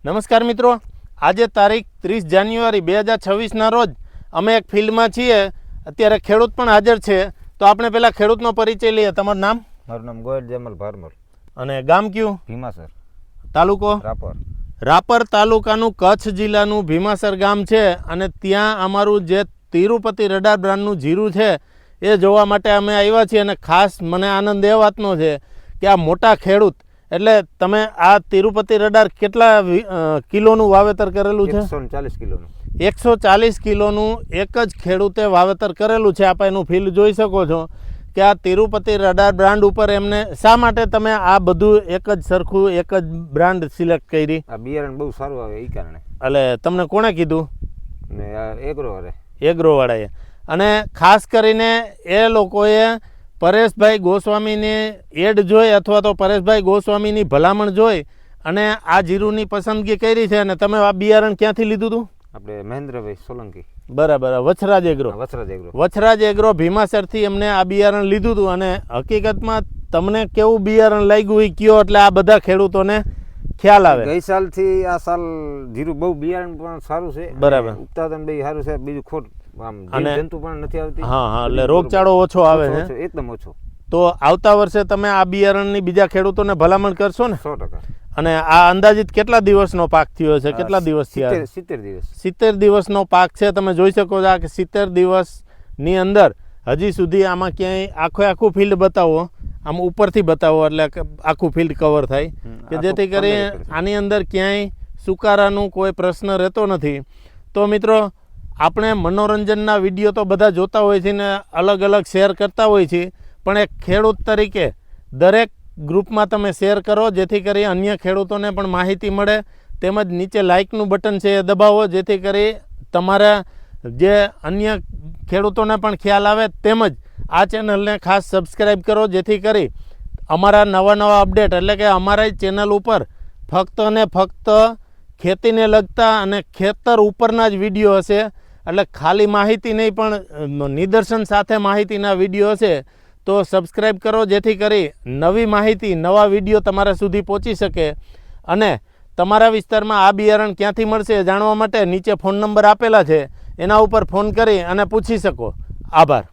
નમસ્કાર મિત્રો, આજે તારીખ 30 જાન્યુઆરી 2026ના રોજ અમે એક ફિલ્ડમાં છીએ. અત્યારે ખેડૂત પણ હાજર છે, તો આપણે પહેલાં ખેડૂતનો પરિચય લઈએ. તમારું નામ? મારું નામ ગોયલ જમલ ભારમલ. અને ગામ કયું? ભીમાસર. તાલુકો? રાપર. રાપર તાલુકાનું કચ્છ જિલ્લાનું ભીમાસર ગામ છે. અને ત્યાં અમારું જે તિરુપતિ રડાર બ્રાન્ડનું જીરું છે એ જોવા માટે અમે આવ્યા છીએ. અને ખાસ મને આનંદ એ વાતનો છે કે આ મોટા ખેડૂત, એટલે તમે આ તિરુપતિ રડાર કેટલા કિલોનું વાવેતર કરેલું છે? 140 કિલોનું. 140 કિલોનું એક જ ખેડૂતે વાવેતર કરેલું છે. આપ એનું ફીલ્ડ જોઈ શકો છો કે આ તિરુપતિ રડાર બ્રાન્ડ ઉપર એમને શા માટે તમે આ બધું એક જ સરખું એક જ બ્રાન્ડ સિલેક્ટ કરી? આ બિયારણ બહુ સારું આવે એ કારણે. એટલે તમને કોણે કીધું? ને આ એગ્રોવાળાએ. અને ખાસ કરીને એ લોકોએ પરેશભાઈ ગોસ્વામીની એડ જોઈ અથવા તો પરેશભાઈ ગોસ્વામીની ભલામણ જોઈ અને આ જીરુની પસંદગી કરી છે. અને તમે આ બિયારણ ક્યાંથી લીધું હતું? આપણે મહેન્દ્રભાઈ સોલંકી. બરાબર, વછરાજ એગ્રો. વછરાજ એગ્રો ભીમાસરથી એમને આ બિયારણ લીધું હતું. અને હકીકતમાં તમને કેવું બિયારણ લાગ્યું એ કયો, એટલે આ બધા ખેડૂતોને ખ્યાલ આવે. ગઈ સાલથી આ સાલ જીરું બહુ બિયારણ પણ સારું છે. બરાબર, ઉત્પાદન બી સારું છે. બીજું ખોટ અને જંતુ પણ નથી આવતી. હા, એટલે રોગચાળો ઓછો આવે છે, એકદમ ઓછો. તો આવતા વર્ષે તમે આ બિયારણની બીજા ખેડૂતોને ભલામણ કરશો ને? 100%. અને આ અંદાજિત કેટલા દિવસનો પાક થયો છે? કેટલા દિવસ થયા? 70 દિવસ. 70 દિવસનો પાક છે. તમે જોઈ શકો છો કે 70 દિવસની અંદર હજી સુધી આમાં ક્યાંય આખું ફિલ્ડ બતાવો, આમ ઉપરથી બતાવો એટલે આખું ફિલ્ડ કવર થાય, કે જેથી કરી આની અંદર ક્યાંય સુકારાનું કોઈ પ્રશ્ન રહેતો નથી. તો મિત્રો, આપણે મનોરંજનના વિડીયો તો બધા જોતા હોય છે ને અલગ અલગ શેર કરતા હોય છે, પણ એક ખેડૂત તરીકે દરેક ગ્રુપમાં તમે શેર કરો, જેથી કરી અન્ય ખેડૂતોને પણ માહિતી મળે. તેમજ નીચે લાઇકનું બટન છે એ દબાવો, જેથી કરી તમારા જે અન્ય ખેડૂતોને પણ ખ્યાલ આવે. તેમજ આ ચેનલને ખાસ સબસ્ક્રાઈબ કરો, જેથી કરી અમારા નવા અપડેટ, એટલે કે અમારા ચેનલ ઉપર ફક્ત ને ફક્ત ખેતીને લગતા અને ખેતર ઉપરના જ વિડીયો હશે. એટલે ખાલી માહિતી નહીં, પણ નિદર્શન સાથે માહિતીના વિડીયો હશે. તો સબસ્ક્રાઈબ કરો, જેથી કરી નવી માહિતી, નવા વિડીયો તમારા સુધી પહોંચી શકે. અને તમારા વિસ્તારમાં આ બિયારણ ક્યાંથી મળશે જાણવા માટે નીચે ફોન નંબર આપેલા છે, એના ઉપર ફોન કરી અને પૂછી શકો. આભાર.